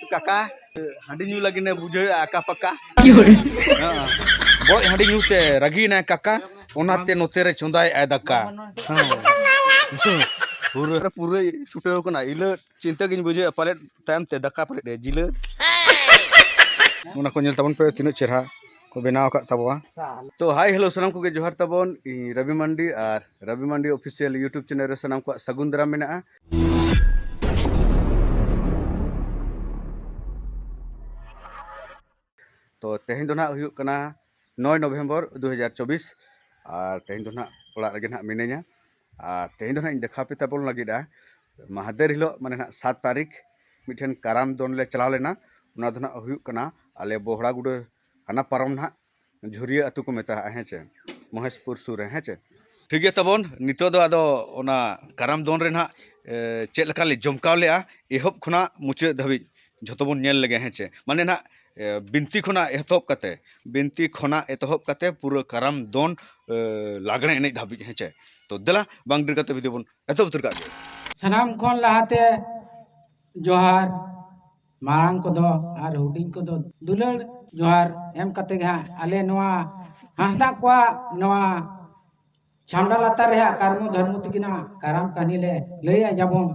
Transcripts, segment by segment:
Kakak, handi nyu lagi ne bujur akak paka. Boleh handi nyu te ragi na kakak. Onate notere chundai adaka. Pura pura chupe ko na ila cinta gini bujur palet time te daka palet de jila. Una ko nyel tabon pe tinu cerha ko benaw kak tabwa. To hi hello sanam ko ge johar tabon Ravi Mandi ar Ravi Mandi official YouTube channel re sanam ko sagun daram mena. तो तेहन दो ना हुयुग कना 9 नवंबर 2024 और तेहन दो ना ओड़ा लगे ना मिनेኛ और तेहन दो ना इन देखा पे तबल लगिदा महादेर हिलो माने ना 7 तारीख मिठन काराम दोन ले चलाव लेना उना दो ना हुयुग कना आले बोहड़ा गुड हना परम ना झुरिया अतु को मेता हेचे महेशपुर सुर हेचे ठीक है तबन नितो दो आदो ओना काराम दोन रे ना चेक लका ले जमकाव लेआ एहब खुना मुचे धबी झतबन नेल लगे हेचे माने ना बिनती खुना एहतोब कते बिनती खुना एतोब कते पूरा करम दोन लागणे एने धाबी हेचे तो दला बांग दिर कते वीडियो बन एतोब तुर का सनाम खन लहाते जोहार मांग को दो आर हुडिंग को दो दुलर जोहार एम कते गा आले नवा हासदा को नवा छामडा लातार रे कर्म धर्म तिकिना करम कहानी ले लैया जाबोन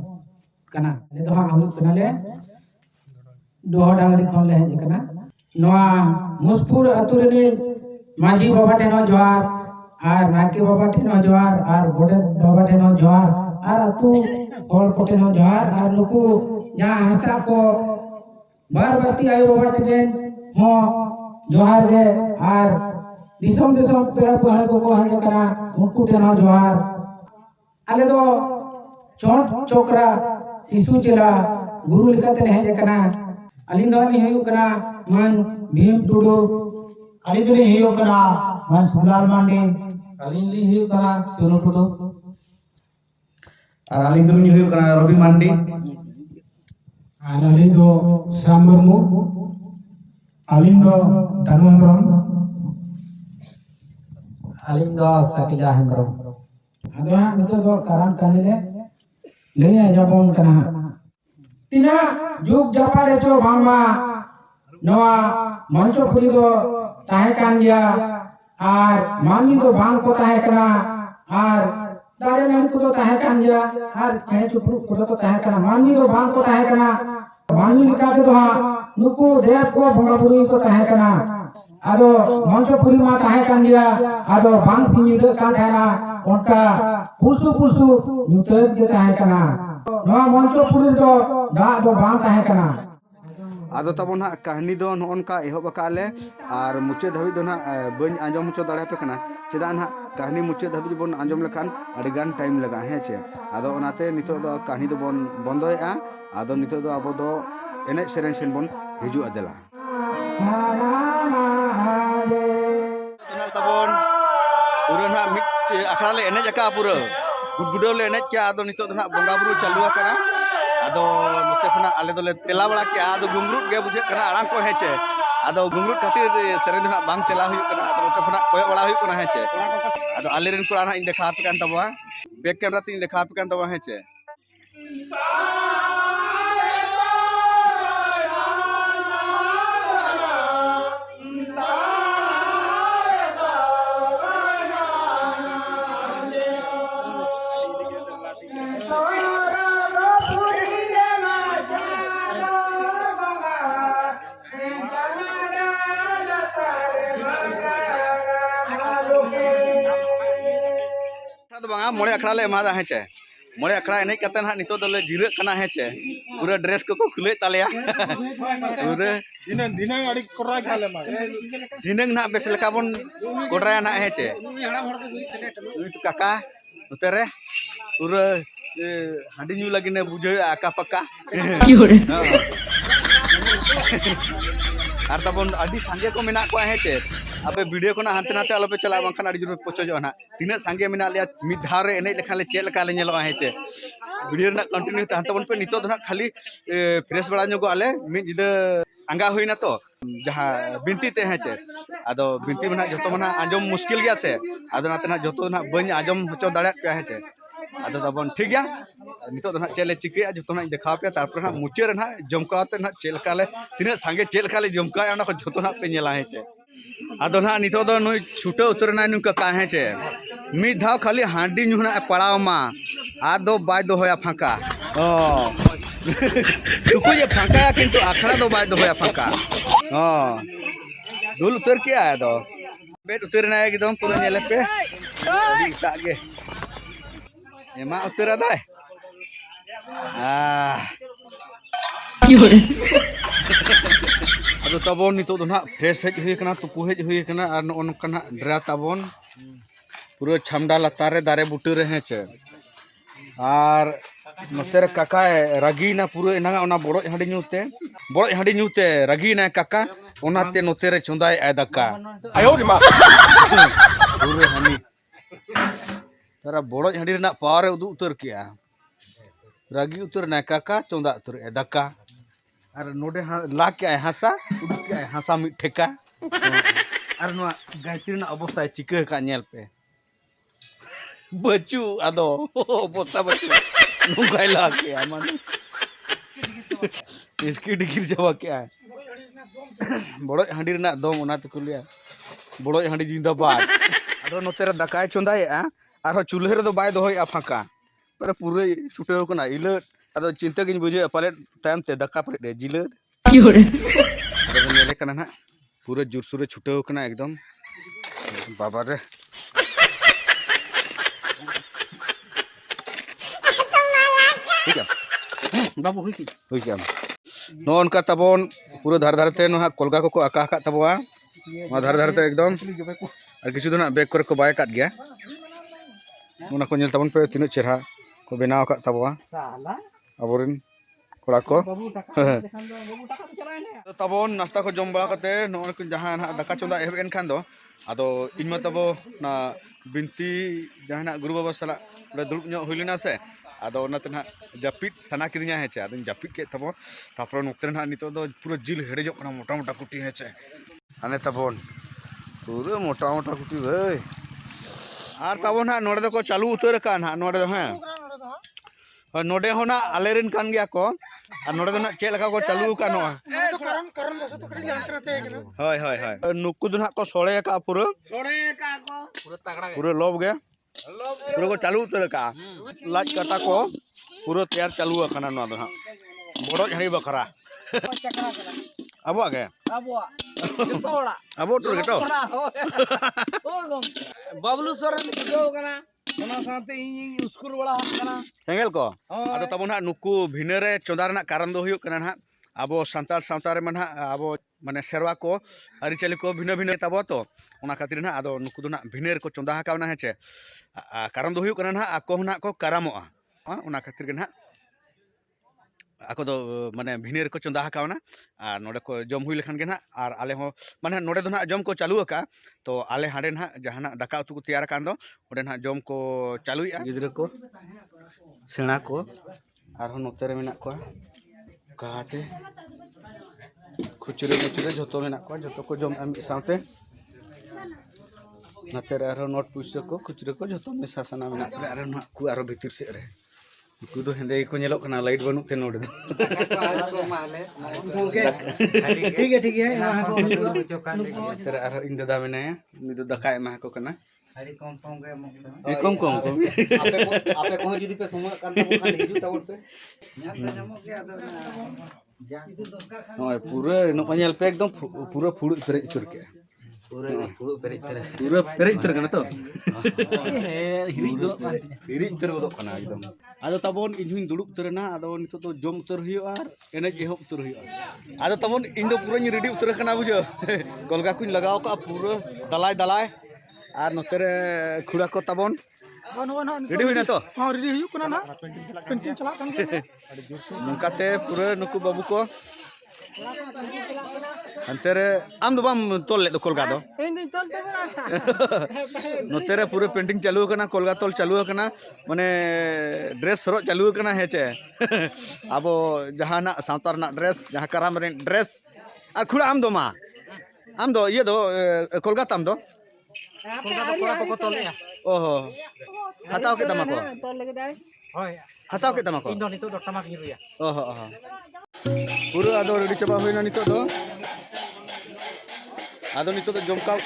कना ले दो हाउ कना ले दोहा डांगरी खन ले हेज कना नवा मुसपुर अतुरनी माझी बाबा टेनो जोहार आर नाके बाबा टेनो जोहार आर गोडे बाबा टेनो जोहार आर अतु और टेनो जोहार आर नुकु जहां हस्ता को बार बाती आयो बाबा टेन हो जोहार गे आर दिसम दिसम पेरा पहल को हेज कना उनको टेनो जोहार आले दो चोट चोकरा शिशु चेला गुरु लिखते हेज कना अलिंग दोनी हुयु कना मन भीम टुडू अलिंग दोनी हुयु कना मन सुलाल मांडे अलिंग ली हुयु कना चुनु टुडू और अलिंग दोनी हुयु कना रवि मांडी और अलिंग दो श्याम मुर्मू अलिंग दो धनु हेम्ब्रम अलिंग दो सकिला हेम्ब्रम अदो नितो दो करम कानिले लैया जाबोन कना तिना जुग जापारे चो भांगमा नवा मंचो पुरी दो ताहे कान गया आर मामी दो भांग को ताहे कना आर दारे नानी को तो ताहे कान गया आर चने चुपरू को तो ताहे कना मामी दो भांग को ताहे कना मामी लिकाते दो हा नुको देव को भंगा पुरी को ताहे कना आदो मंचो पुरी मा ताहे कान गया आदो भांग सिंगी दो कान थाना उनका पुसु पुसु नुतर के ताहे कना नवा मंचो पुरी दो दा दो भांग ताहे कना आदो तबन ना कहानी दो नोन का एहब काले और मुचे धबी दो ना बन आंजम मुचे दड़े पे कना चेदा ना कहानी मुचे धबी बन आंजम लखान अडिगान टाइम लगा हेचे आदो ओनाते नितो दो कहानी दो बन बंदोया आदो नितो दो आबो दो एने सेरेन सेन बन हिजु अदेला तबन पूरा ना मिट अखड़ा ले एने जका पूरा गुडगुडो ले एने क्या आदो नितो दो ना बंगा बुरु चालू करा आदो नोते खना आले दोले तेला बड़ा के आदो गुंगरुट गे बुझे कना आराम को हेचे आदो गुंगरुट खातिर सेरेन ना बांग तेला हुई कना आदो नोते खना कोय बड़ा हुई कना हेचे आदो आले रेन को आना इन देखा पे कान तबवा बैक कैमरा तीन देखा पे कान तबवा हेचे मोड़े अखड़ा ले एमादा हेचे मोड़े अखड़ा एने कते ना नितो दले जिरे कना हेचे पूरा ड्रेस को खुले तालेया पूरा दिनंग अड़ी कोरा खाले मा दिनंग ना बेस लेका बन कोडरा ना हेचे काका उतरे पूरा हंडी न्यू लगी ने बुझे आका पक्का और तबन अभी सांगे को मेना को है चे अबे वीडियो को ना हांते नाते आलोपे चला बांखान अड़ी जुर पचो ना तीना सांगे मेना लिया मिद धार रे एने लेखान ले चेल का ले नेलो है चे वीडियो ना कंटिन्यू ता तबन पे नितो ना खाली फ्रेश बड़ा नो आले मिद जिद आंगा हुईना तो जहां बिनती ते है चे आदो बिनती में जो मना आजम मुश्किल गया से आदो नाते ना जो ना बन आजम होचो दाड़ा पे है चे आदो तबन ठीक गया नितो ना चेले चिके जो ना देखा पे तारपर ना मुचे रे ना जमकाते ना चेल काले तीना सांगे चेल काले जमका ना को जो ना पे नेला है चे आदो ना नितो दो नुई छुटे उतर ना नु का है चे मिद धाव खाली हांडी नु ना पड़ाव मा आदो बाय दो होया फाका ओ तुकु ये फाका किंतु आखड़ा दो बाय दो होया फाका ओ दुल उतर क्या है दो बेट उतर ना एकदम पूरा नेले पे तागे एमा उतर आदाय अदो तबन नितो दो ना फ्रेश हेज हुई कना तुपु हेज हुई कना और नोनकना ड्रा तबन पूरा छमडा लतारे दारे बुटे रहे चे और नोतेर काका रागी ना पूरा इना ओना बड़ो हांडी न्यूते रागी ना काका ओनाते नोतेरे चोंदाय आ दका आयो मा पूरा हानी तारा बड़ो हांडी ना पावर उदु उतर किया रागी उतर ना काका चोंदा उतर आ दका और नोडे ला के हासा उदु के हासा मिट ठेका और नो गायत्री ना अवस्था चिका का नेल पे बचू आदो बोता बचू नुकाइला के आमान इसकी डिगिर जवा क्या है बड़ो हांडी ना दम ओना तको लिया बड़ो हांडी जिंदाबाद आदो नोते रे दकाय चोंदाय आ आरो चूल्हे रे दो बाय दोय आ फाका पर पूरे छुटेव कना इले आदो चिंता गिन बुझे पाले टाइम ते दका पर दे जिले कियोरे आदो नेले कना ना पूरे जुरसुरे छुटेव कना एकदम बाबा रे बाबू हुई क्या नो उनका तबन पूरा धार धारते नो कोलगा को आका का तबवा मा धार धारते एकदम और किछु दना बैग करे को बाय काट गया ओना को नेल तबन पे तिन चेहरा को बनाव का तबवा अबोरिन कोड़ा को तबन नाश्ता को जम बड़ा कते नो जहां ना दाका चोंदा एहबेन खान दो आदो इनमा तबो ना बिनती जहां ना गुरु बाबा सला दुरुब नो हुइलिना से आदो ओनाते ना जापिट सना किदिया है चे आदो जापिट के तबो तापर नोक्ते ना नितो दो पूरा जिल हेडेजो कना मोटा मोटा कुटी है चे आने तबन पूरा मोटा मोटा कुटी भाई आर तबन ना नोडे को चालू उतर का ना नोडे हैं और नोडे हो ना आलेरिन कान गया को और नोडे ना चे लगा को चालू का नो तो कारण बस तो कड़ी जान करते हैं हाय हाय हाय नुकु दना को सोड़े का पूरा को पूरा तगड़ा पूरा लोब गया पूरा को चालू उतर का लाज कटा को पूरा तैयार चालू करना ना दो बड़ो झाड़ी बकरा अब आ गए अब तो गेटो बबलू सोरेन जो कना ओना साथे इन स्कूल वाला कना हेंगेल को आदो तबो ना नुकु भिनरे चोंदा रना कारण दो हुयो कना ना आबो सांतार सावतारे में ना आबो माने सेरवा को अरिचली को भिन्न भिन्न तबो तो ओना खातिर ना आदो नुकु दो ना भिनेर को चोंदा हाकावना है चे कारण दो हुयो कना ना आको ना को करामोआ ओना खातिर के ना आको दो माने भिनेर को चोंदा हाकावना और नोडे को जम हुई लेखान के ना और आले हो माने नोडे दो ना जम को चालू का तो आले हाडे ना जहाना दाका उतु को तैयार कान दो ओडे ना जम को चालुया गिद्र को सेना को और हो नोते रे मेना को कहते खुचरे मुचरे जो मेना को जो को जम साथे नाते रे आरो नोट पुइसे को खुचरे को जो मेसा सना मेना रे आरो ना को आरो भीतर से रे को दो हेंदे को नेलो कना लाइट बनु ते नोड दो ठीक है यहां को तेरे आरो इन दादा मेना नि दो दका एमा को कना हरी कम कम के कम कम आपे को जदी पे समय कान तो खाली हिजू तब पे जमो के आदो ओए पूरे नो पनेल पे एकदम पूरा फुड़ पेरे चुर के पूरा पेरे कना तो हिरी तर बदो कना एकदम आदो तबन इनहुन दुड़ुब उतरना आदो नितो तो जम उतर हुयो आर एनेज एहो उतर हुयो आदो तबन इन दो पूरा रेडी उतर कना बुझो कलगा कुन लगाव का पूरा दलाय दलाय आर नोतेरे खुड़ा को तबन रेडी हुई ना तो हां रेडी हुई कना ना पेंटिंग चला कान के नंकाते पूरा नुकु बाबू को अंतरे आम दो बाम तोल ले दो कोलगा दो नोतेरे पूरे पेंटिंग चालू करना कोलगा तोल चालू करना माने ड्रेस हरो चालू करना है चे अब जहाँ ना सावतार ना ड्रेस जहाँ कराम रे ड्रेस आ खुड़ा आम दो ये दो कोलगा ताम दो ओहो हताओ के तमा को हताओ के तमा को ओहो ओहो पूरा आदो रेडी चबा होइना नितो दो आदो नितो तो जमकाओ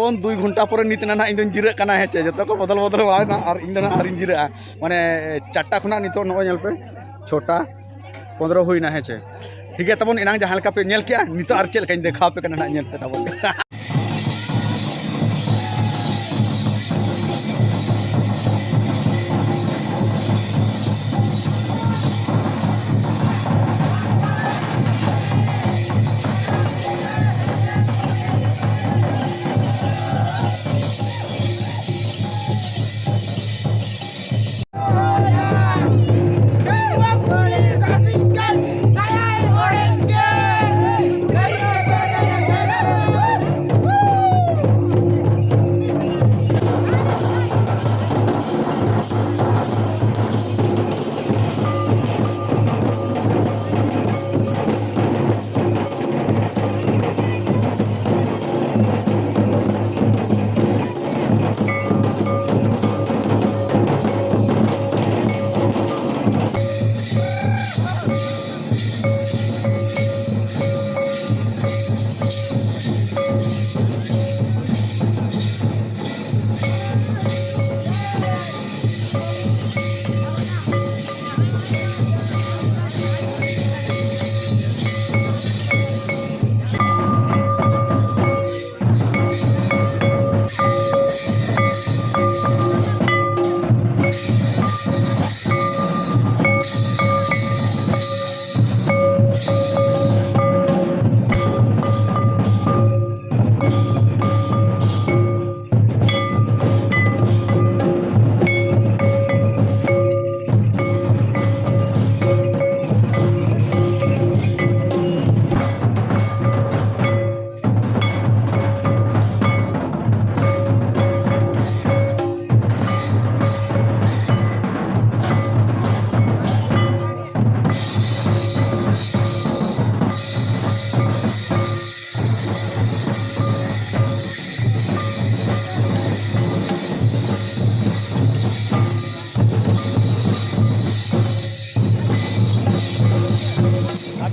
तबन 2 घंटा पर नितना ना इन जिरा कना हेचे जतो को बदल बदल वाना और इन ना आरिन जिरा माने 4टा खुना नितो नो नेल पे 6टा 15 हुईना हेचे ठीक है तबन इनांग जहां लका पे नेल किया नितो आर चेल कइन देखा पे कना ना नेल पे तबन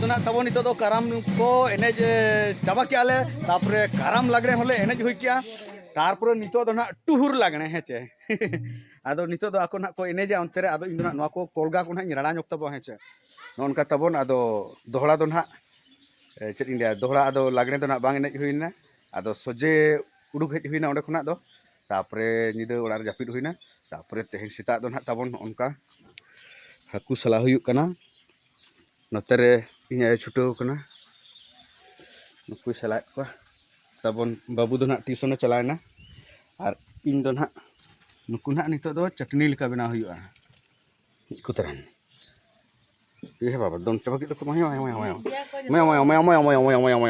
ना तब नित काराम को एनेज चाबा के आले तापरे काराम लागणे होले एनेज हुई किया तारपरे नित ना टुहुर लागणे हेचे आदो नित आको ना को एनेज अंते रे आदो इंदो ना को कोलगा को ना राणा ñok तब हेचे नोनका तबन आदो दोहड़ा दो ना चेत इंडिया दोहड़ा आदो लागणे दो ना बांग एनेज हुईना आदो सोजे उडुक हेज हुईना ओंडे खना दो तापरे निदा ओड़ा रे जापिद हुईना तापरे तेहेन सेता दो ना तबन ओनका हाकू सला हुयुक कना नोते रे इन्हें छुट्टी कना नुकु सलाह को तबन बाबू दो ना ट्यूशन चलाना और इन दो ना नुकु ना नितो दो चटनी लेका बना हुआ कुतरन ये बाबा दोन टबा की तो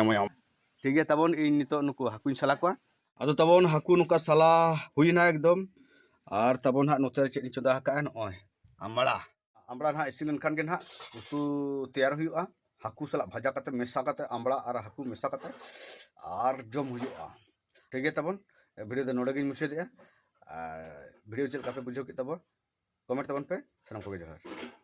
मायो ठीक है तबन इन नितो नुकु हाकुन सलाह को आदो तबन हाकु नुका सलाह हुईना एकदम और तबन हा नोते चेत चोदा का नय आमड़ा आमड़ा ना इसिन खान के ना उतु तैयार हुआ हाकू सला भाजा करते मेसा करते आमड़ा और हाकू मेसा करते और जम हुआ ठीक है तबन वीडियो नोड़े गिन मुचाद वीडियो चल का पे बुझो के तब कमेंट तबन पे सानाम को जोहार।